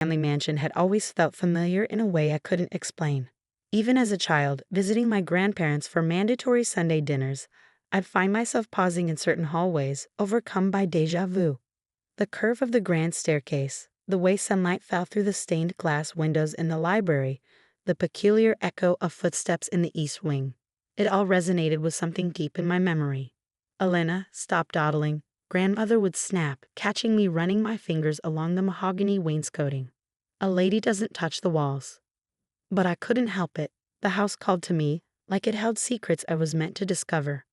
family mansion had always felt familiar in a way I couldn't explain. Even as a child, visiting my grandparents for mandatory Sunday dinners, I'd find myself pausing in certain hallways, overcome by déjà vu. The curve of the grand staircase, the way sunlight fell through the stained glass windows in the library, the peculiar echo of footsteps in the east wing. It all resonated with something deep in my memory. "Elena, stop dawdling," grandmother would snap, catching me running my fingers along the mahogany wainscoting. "A lady doesn't touch the walls." But I couldn't help it. The house called to me, like it held secrets I was meant to discover.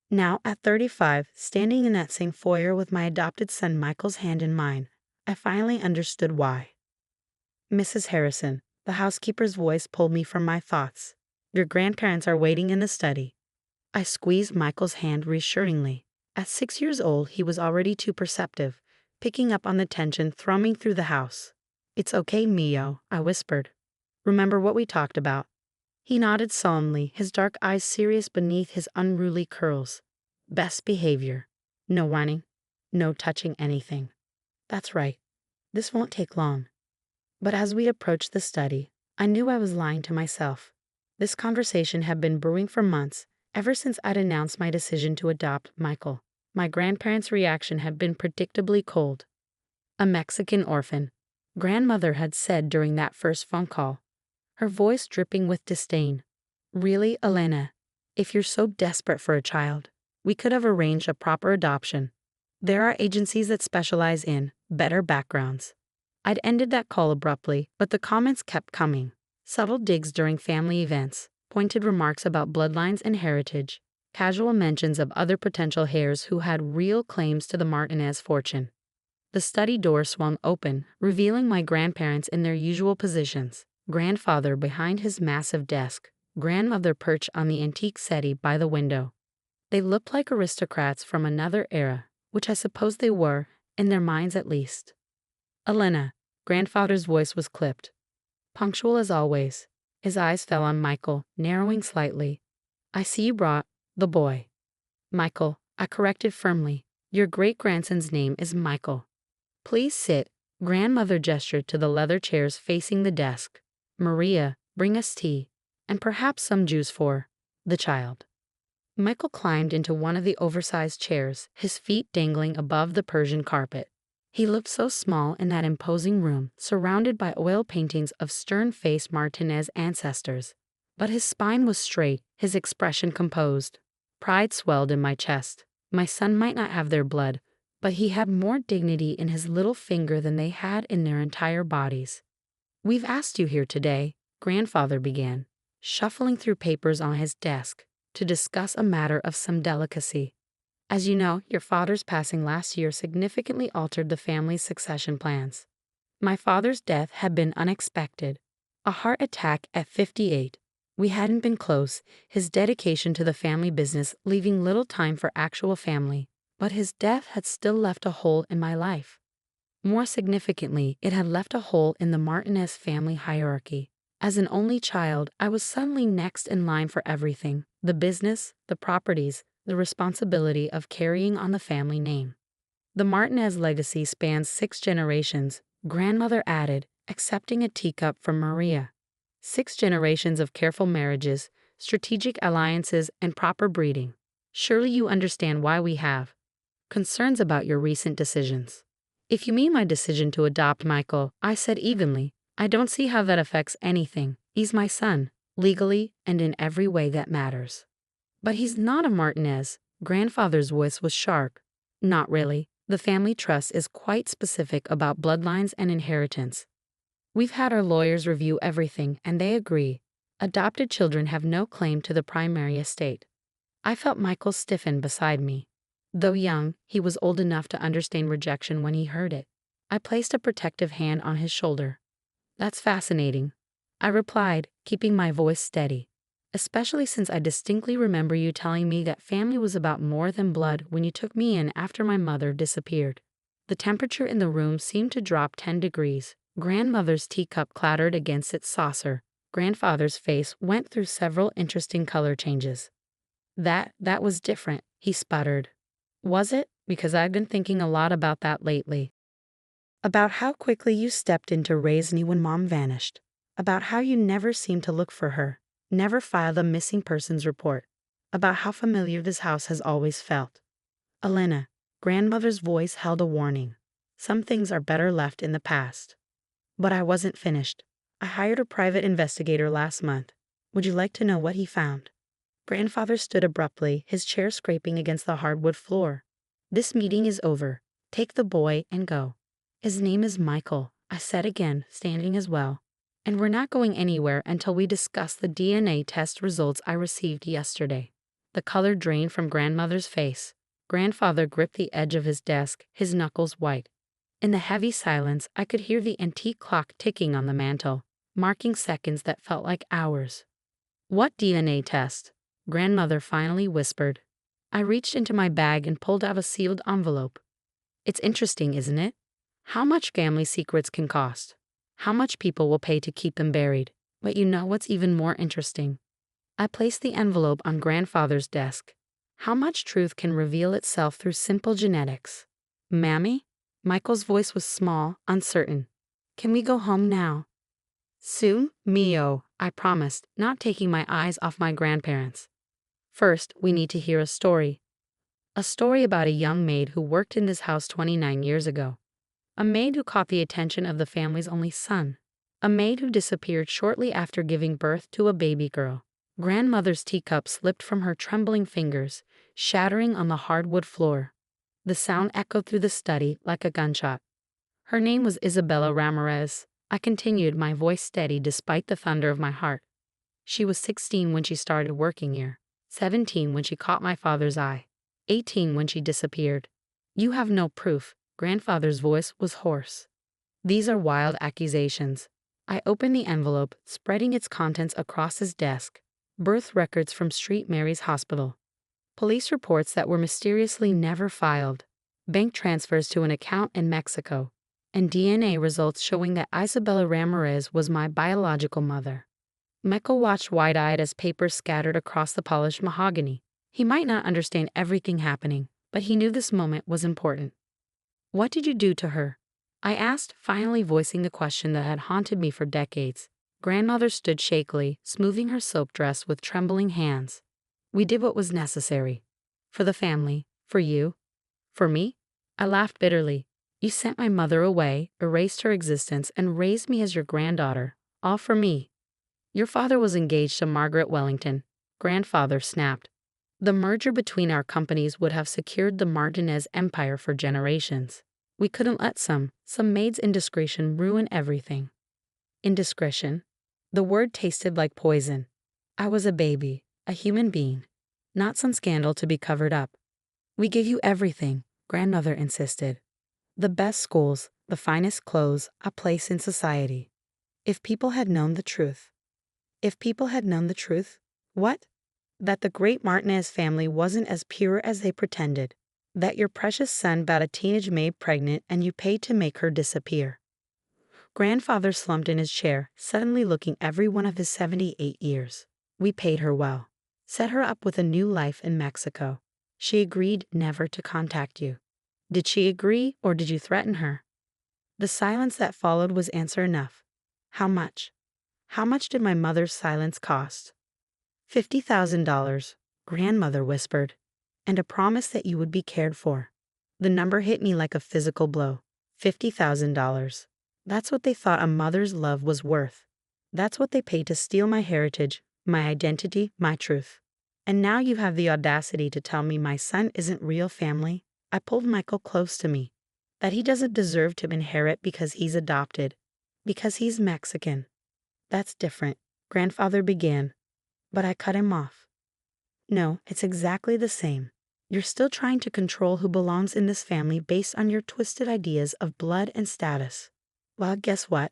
Now, at 35, standing in that same foyer with my adopted son Michael's hand in mine, I finally understood why. "Mrs. Harrison," the housekeeper's voice pulled me from my thoughts. "Your grandparents are waiting in the study." I squeezed Michael's hand reassuringly. At 6 years old, he was already too perceptive, picking up on the tension thrumming through the house. "It's okay, Mio," I whispered. "Remember what we talked about?" He nodded solemnly, his dark eyes serious beneath his unruly curls. "Best behavior. No whining. No touching anything." "That's right. This won't take long." But as we approached the study, I knew I was lying to myself. This conversation had been brewing for months, ever since I'd announced my decision to adopt Michael. My grandparents' reaction had been predictably cold. "A Mexican orphan," grandmother had said during that first phone call, her voice dripping with disdain. "Really, Elena? If you're so desperate for a child, we could have arranged a proper adoption. There are agencies that specialize in better backgrounds." I'd ended that call abruptly, but the comments kept coming. Subtle digs during family events, pointed remarks about bloodlines and heritage, casual mentions of other potential heirs who had real claims to the Martinez fortune. The study door swung open, revealing my grandparents in their usual positions. Grandfather behind his massive desk, grandmother perched on the antique settee by the window. They looked like aristocrats from another era, which I suppose they were, in their minds at least. "Elena," grandfather's voice was clipped. Punctual as always, his eyes fell on Michael, narrowing slightly. "I see you brought the boy." "Michael," I corrected firmly. "Your great-grandson's name is Michael." "Please sit." Grandmother gestured to the leather chairs facing the desk. "Maria, bring us tea, and perhaps some juice for the child." Michael climbed into one of the oversized chairs, his feet dangling above the Persian carpet. He looked so small in that imposing room, surrounded by oil paintings of stern-faced Martinez ancestors. But his spine was straight, his expression composed. Pride swelled in my chest. My son might not have their blood, but he had more dignity in his little finger than they had in their entire bodies. "We've asked you here today," grandfather began, shuffling through papers on his desk, "to discuss a matter of some delicacy. As you know, your father's passing last year significantly altered the family's succession plans. My father's death had been unexpected. A heart attack at 58. We hadn't been close, his dedication to the family business leaving little time for actual family, but his death had still left a hole in my life. More significantly, it had left a hole in the Martinez family hierarchy. As an only child, I was suddenly next in line for everything: the business, the properties, the responsibility of carrying on the family name. "The Martinez legacy spans 6 generations," grandmother added, accepting a teacup from Maria. "6 generations of careful marriages, strategic alliances, and proper breeding. Surely you understand why we have concerns about your recent decisions." "If you mean my decision to adopt Michael," I said evenly, "I don't see how that affects anything. He's my son, legally and in every way that matters." "But he's not a Martinez." Grandfather's voice was sharp. "Not really. The family trust is quite specific about bloodlines and inheritance. We've had our lawyers review everything, and they agree. Adopted children have no claim to the primary estate." I felt Michael stiffen beside me. Though young, he was old enough to understand rejection when he heard it. I placed a protective hand on his shoulder. "That's fascinating," I replied, keeping my voice steady. "Especially since I distinctly remember you telling me that family was about more than blood when you took me in after my mother disappeared." The temperature in the room seemed to drop 10 degrees. Grandmother's teacup clattered against its saucer. Grandfather's face went through several interesting color changes. That was different," he sputtered. "Was it? Because I've been thinking a lot about that lately." About how quickly you stepped in to raise me when mom vanished. About how you never seemed to look for her, never filed a missing persons report. About how familiar this house has always felt. Elena, grandmother's voice held a warning. Some things are better left in the past. But I wasn't finished. I hired a private investigator last month. Would you like to know what he found? Grandfather stood abruptly, his chair scraping against the hardwood floor. This meeting is over. Take the boy and go. His name is Michael, I said again, standing as well. And we're not going anywhere until we discuss the DNA test results I received yesterday. The color drained from grandmother's face. Grandfather gripped the edge of his desk, his knuckles white. In the heavy silence, I could hear the antique clock ticking on the mantel, marking seconds that felt like hours. What DNA test? Grandmother finally whispered. I reached into my bag and pulled out a sealed envelope. It's interesting, isn't it? How much family secrets can cost. How much people will pay to keep them buried. But you know what's even more interesting? I placed the envelope on grandfather's desk. How much truth can reveal itself through simple genetics? Mammy? Michael's voice was small, uncertain. Can we go home now? Soon, Mio, I promised, not taking my eyes off my grandparents. First, we need to hear a story. A story about a young maid who worked in this house 29 years ago. A maid who caught the attention of the family's only son. A maid who disappeared shortly after giving birth to a baby girl. Grandmother's teacup slipped from her trembling fingers, shattering on the hardwood floor. The sound echoed through the study like a gunshot. Her name was Isabella Ramirez. I continued, my voice steady despite the thunder of my heart. She was 16 when she started working here, 17 when she caught my father's eye, 18 when she disappeared. You have no proof. Grandfather's voice was hoarse. These are wild accusations. I opened the envelope, spreading its contents across his desk. Birth records from St. Mary's Hospital. Police reports that were mysteriously never filed. Bank transfers to an account in Mexico. And DNA results showing that Isabella Ramirez was my biological mother. Michael watched wide-eyed as papers scattered across the polished mahogany. He might not understand everything happening, but he knew this moment was important. What did you do to her? I asked, finally voicing the question that had haunted me for decades. Grandmother stood shakily, smoothing her silk dress with trembling hands. We did what was necessary. For the family. For you. For me? I laughed bitterly. You sent my mother away, erased her existence, and raised me as your granddaughter. All for me. Your father was engaged to Margaret Wellington. Grandfather snapped. The merger between our companies would have secured the Martinez empire for generations. We couldn't let some maid's indiscretion ruin everything. Indiscretion? The word tasted like poison. I was a baby, a human being, not some scandal to be covered up. We give you everything, grandmother insisted. The best schools, the finest clothes, a place in society. If people had known the truth. If people had known the truth? What? That the great Martinez family wasn't as pure as they pretended. That your precious son got a teenage maid pregnant and you paid to make her disappear. Grandfather slumped in his chair, suddenly looking every one of his 78 years. We paid her well. Set her up with a new life in Mexico. She agreed never to contact you. Did she agree, or did you threaten her? The silence that followed was answer enough. How much? How much did my mother's silence cost? $50,000, grandmother whispered, and a promise that you would be cared for. The number hit me like a physical blow. $50,000. That's what they thought a mother's love was worth. That's what they paid to steal my heritage, my identity, my truth. And now you have the audacity to tell me my son isn't real family? I pulled Michael close to me. That he doesn't deserve to inherit because he's adopted. Because he's Mexican. That's different, grandfather began. But I cut him off. No, it's exactly the same. You're still trying to control who belongs in this family based on your twisted ideas of blood and status. Well, guess what?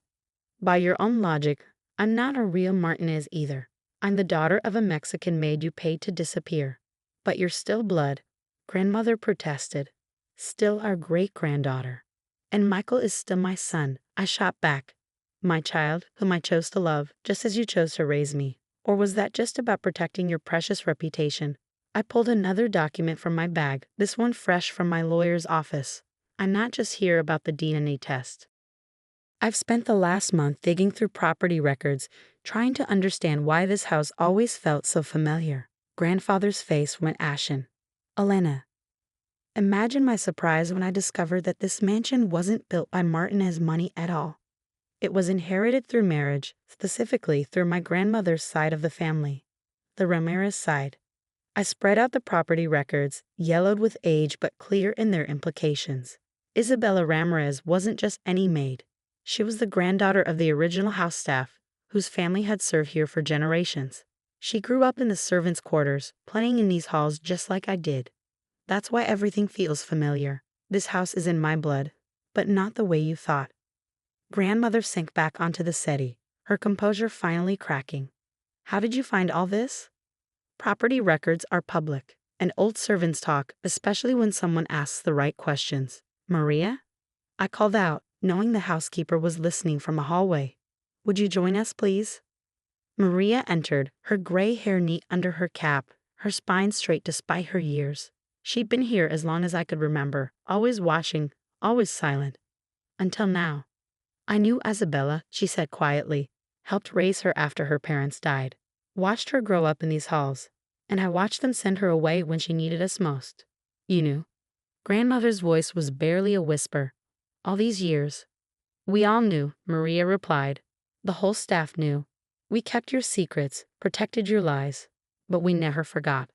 By your own logic, I'm not a real Martinez either. I'm the daughter of a Mexican maid you paid to disappear. But you're still blood, grandmother protested. Still our great-granddaughter. And Michael is still my son, I shot back. My child, whom I chose to love, just as you chose to raise me. Or was that just about protecting your precious reputation? I pulled another document from my bag, this one fresh from my lawyer's office. I'm not just here about the DNA test. I've spent the last month digging through property records, trying to understand why this house always felt so familiar. Grandfather's face went ashen. Elena, imagine my surprise when I discovered that this mansion wasn't built by Martinez money at all. It was inherited through marriage, specifically through my grandmother's side of the family, the Ramirez side. I spread out the property records, yellowed with age but clear in their implications. Isabella Ramirez wasn't just any maid. She was the granddaughter of the original house staff, whose family had served here for generations. She grew up in the servants' quarters, playing in these halls just like I did. That's why everything feels familiar. This house is in my blood, but not the way you thought. Grandmother sank back onto the settee, her composure finally cracking. How did you find all this? Property records are public, and old servants talk, especially when someone asks the right questions. Maria? I called out, knowing the housekeeper was listening from a hallway. Would you join us, please? Maria entered, her gray hair neat under her cap, her spine straight despite her years. She'd been here as long as I could remember, always watching, always silent. Until now. I knew Isabella, she said quietly, helped raise her after her parents died. Watched her grow up in these halls, and I watched them send her away when she needed us most. You knew. Grandmother's voice was barely a whisper. All these years. We all knew, Maria replied. The whole staff knew. We kept your secrets, protected your lies, but we never forgot.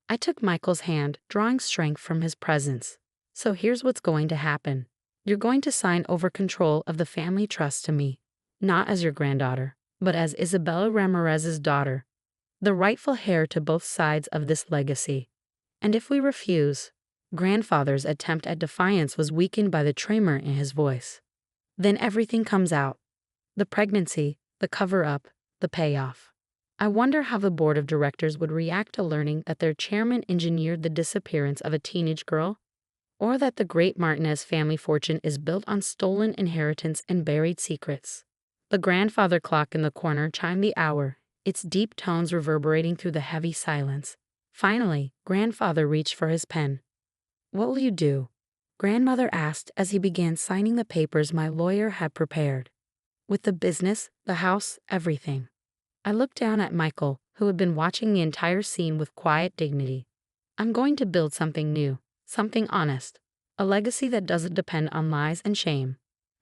I took Michael's hand, drawing strength from his presence. So here's what's going to happen. You're going to sign over control of the family trust to me, not as your granddaughter, but as Isabella Ramirez's daughter, the rightful heir to both sides of this legacy. And if we refuse, grandfather's attempt at defiance was weakened by the tremor in his voice. Then everything comes out. The pregnancy, the cover-up, the payoff. I wonder how the board of directors would react to learning that their chairman engineered the disappearance of a teenage girl, or that the great Martinez family fortune is built on stolen inheritance and buried secrets. The grandfather clock in the corner chimed the hour, its deep tones reverberating through the heavy silence. Finally, grandfather reached for his pen. What will you do? Grandmother asked as he began signing the papers my lawyer had prepared. With the business, the house, everything. I looked down at Michael, who had been watching the entire scene with quiet dignity. I'm going to build something new, something honest, a legacy that doesn't depend on lies and shame.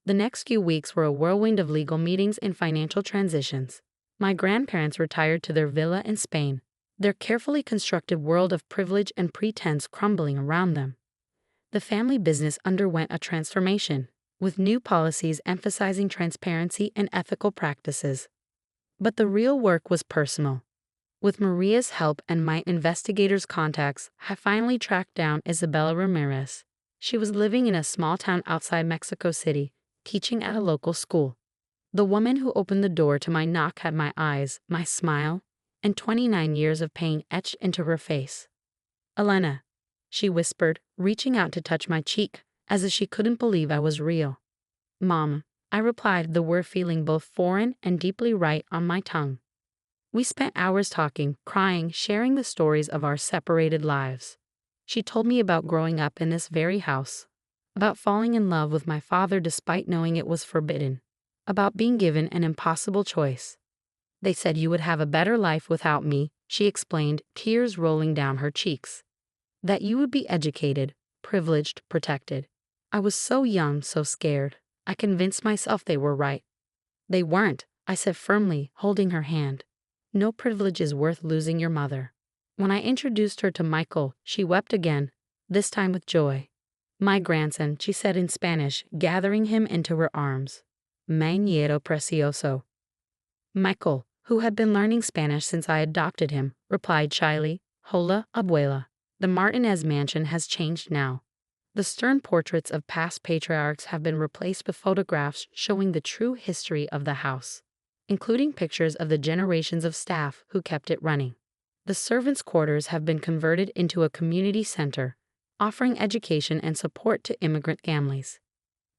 The next few weeks were a whirlwind of legal meetings and financial transitions. My grandparents retired to their villa in Spain, their carefully constructed world of privilege and pretense crumbling around them. The family business underwent a transformation, with new policies emphasizing transparency and ethical practices. But the real work was personal. With Maria's help and my investigators' contacts, I finally tracked down Isabella Ramirez. She was living in a small town outside Mexico City, teaching at a local school. The woman who opened the door to my knock had my eyes, my smile, and 29 years of pain etched into her face. Elena, she whispered, reaching out to touch my cheek, as if she couldn't believe I was real. Mom, I replied, the word feeling both foreign and deeply right on my tongue. We spent hours talking, crying, sharing the stories of our separated lives. She told me about growing up in this very house, about falling in love with my father despite knowing it was forbidden, about being given an impossible choice. They said you would have a better life without me, she explained, tears rolling down her cheeks. That you would be educated, privileged, protected. I was so young, so scared. I convinced myself they were right. They weren't, I said firmly, holding her hand. No privilege is worth losing your mother. When I introduced her to Michael, she wept again, this time with joy. My grandson, she said in Spanish, gathering him into her arms. Mi nieto precioso. Michael, who had been learning Spanish since I adopted him, replied shyly, Hola, abuela. The Martinez mansion has changed now. The stern portraits of past patriarchs have been replaced with photographs showing the true history of the house, including pictures of the generations of staff who kept it running. The servants' quarters have been converted into a community center, offering education and support to immigrant families.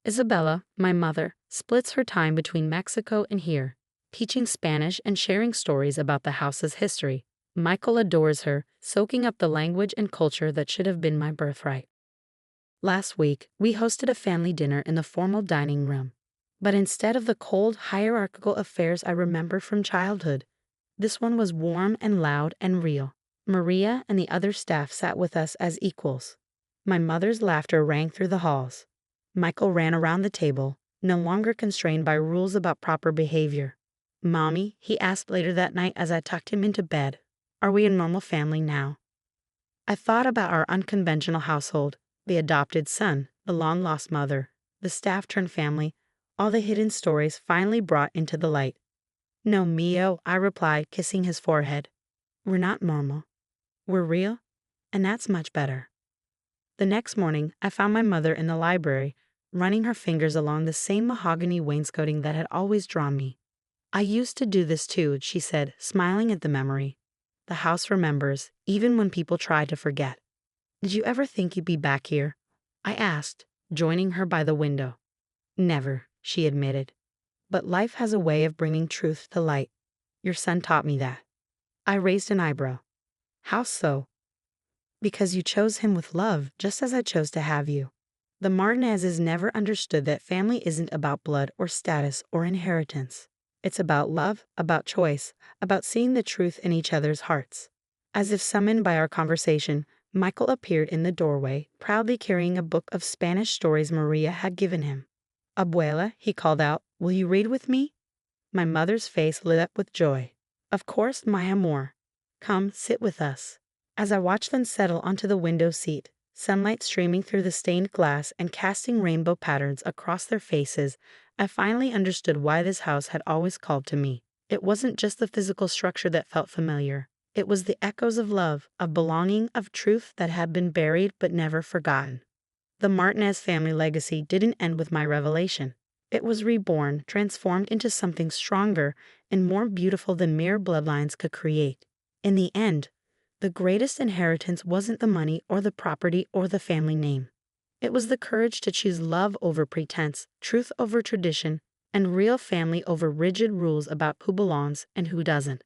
Isabella, my mother, splits her time between Mexico and here, teaching Spanish and sharing stories about the house's history. Michael adores her, soaking up the language and culture that should have been my birthright. Last week, we hosted a family dinner in the formal dining room. But instead of the cold, hierarchical affairs I remembered from childhood, this one was warm and loud and real. Maria and the other staff sat with us as equals. My mother's laughter rang through the halls. Michael ran around the table, no longer constrained by rules about proper behavior. "Mommy," he asked later that night as I tucked him into bed, "are we a normal family now?" I thought about our unconventional household, the adopted son, the long-lost mother, the staff-turned-family, all the hidden stories finally brought into the light. "No, Mio," I replied, kissing his forehead. "We're not normal. We're real, and that's much better." The next morning, I found my mother in the library, running her fingers along the same mahogany wainscoting that had always drawn me. "I used to do this too," she said, smiling at the memory. "The house remembers, even when people try to forget." "Did you ever think you'd be back here?" I asked, joining her by the window. "Never," she admitted. "But life has a way of bringing truth to light. Your son taught me that." I raised an eyebrow. "How so?" "Because you chose him with love, just as I chose to have you. The Martinezes never understood that family isn't about blood or status or inheritance. It's about love, about choice, about seeing the truth in each other's hearts." As if summoned by our conversation, Michael appeared in the doorway, proudly carrying a book of Spanish stories Maria had given him. "Abuela," he called out, "will you read with me?" My mother's face lit up with joy. "Of course, my amor. Come, sit with us." As I watched them settle onto the window seat, sunlight streaming through the stained glass and casting rainbow patterns across their faces, I finally understood why this house had always called to me. It wasn't just the physical structure that felt familiar. It was the echoes of love, of belonging, of truth that had been buried but never forgotten. The Martinez family legacy didn't end with my revelation. It was reborn, transformed into something stronger and more beautiful than mere bloodlines could create. In the end, the greatest inheritance wasn't the money or the property or the family name. It was the courage to choose love over pretense, truth over tradition, and real family over rigid rules about who belongs and who doesn't.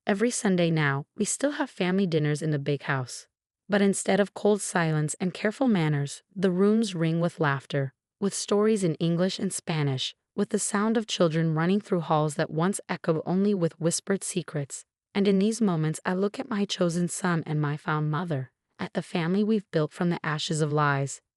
Every Sunday now, we still have family dinners in the big house. But instead of cold silence and careful manners, the rooms ring with laughter, with stories in English and Spanish, with the sound of children running through halls that once echoed only with whispered secrets. And in these moments, I look at my chosen son and my found mother, at the family we've built from the ashes of lies,